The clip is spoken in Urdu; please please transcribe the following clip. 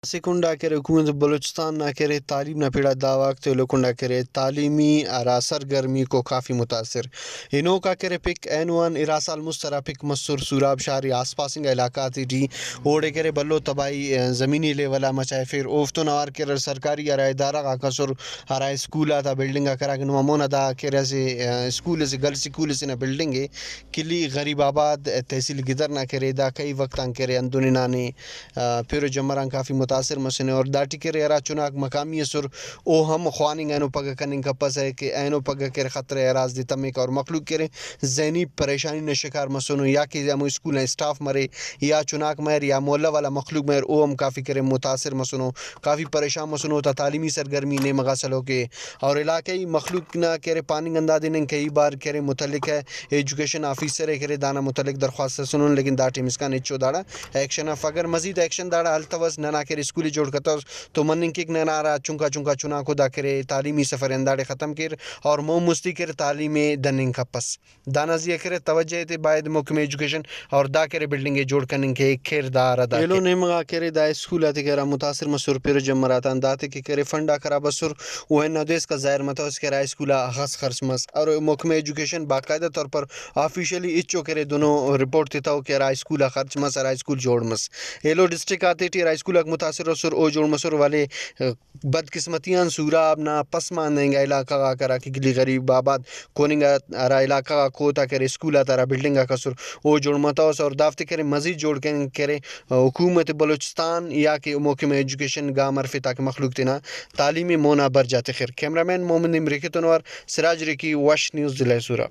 سیکنڈا کرے حکومت بلوچستان نہ کرے تعلیم نہ پیڑا دعویٰ تو لوکنڈا کرے تعلیمی ارا سرگرمی کو کافی متاثر انہوں کا کرے پک اینوان اراسال مسترا پک مسر سوراب شہری آس پاسنگ علاقہ تھی اوڑے کرے بلو تباہی زمینی لیولا مچائے پھر اوفتو نوار کرے سرکاری ارا ادارہ کا کسر ارا اسکولا تھا بلڈنگا کرا کہ نمون ادا کرے سے اسکول سے گرلس اسکول سے نہ بلڈنگ ہے کلی غریب آباد تحصیل گدر نہ کرے دا کئی وقت کر اندونی نانے پھر جمران کافی متاثر مسنے اور داٹی کرے ارا چناک مقامی سر او ہم خواننگ اینو پگہ کننگ کپس ہے کہ اینو پگہ کرے خطرہ اراز دی تمک اور مخلوق کرے ذہنی پریشانی نے شکار مسنو یا کہ ہم اسکول اسٹاف مرے یا چناک مہر یا مولا والا مخلوق مہر او ہم کافی کرے متاثر مسنو کافی پریشان مسنو تا تعلیمی سرگرمی نے مغاسلو کے اور علاقائی مخلوق نہ کرے پانی گندا دن کئی بار کرے متعلق ہے ایجوکیشن آفیسر کرے دانا متعلق درخواست سنون لیکن داٹی مسکان اچو داڑا ایکشن اگر مزید ایکشن داڑا التوس نہ کرے اسکولی جوڑ کتا تو مننگ کک نہ نارا چنکا چنا کو دا کرے تعلیمی سفر انداڑے ختم کر اور مو مستی کر تعلیم دننگ کپس دانا زی کرے توجہ تے باید محکمہ ایجوکیشن اور دا کرے بلڈنگ جوڑ کننگ کے کردار ادا ایلو نے مگا کرے دا اسکول تے کرا متاثر مسور پیر جمراتان داتے کہ کرے فنڈا کرا بسر وہ نہ دیس کا ظاہر متا اس کرا اسکولا خاص خرچ مس اور محکمہ ایجوکیشن باقاعدہ طور پر آفیشلی اچو کرے دونوں رپورٹ تھا کہ را اسکولا خرچ مس را اسکول جوڑ مس ایلو ڈسٹرکٹ آتے ٹی را اسکول متاثر سر او جوڑ مسر والے بدقسمتیاں سوراب نہ پسماندیں گا علاقہ کا کرا کہ گلی غریب آباد کوننگا را علاقہ کا کوتا کرے اسکولا تارا بلڈنگا کا سر او جوڑ متاوس اور دافتے کرے مزید جوڑ کرے حکومت بلوچستان یا کہ محکمہ ایجوکیشن گا مرفی تاکہ مخلوق تینا تعلیمی مونا بر جاتے خیر کیمرہ مین مومن امریکی تنوار سراج ریکی وش نیوز ضلع سوراب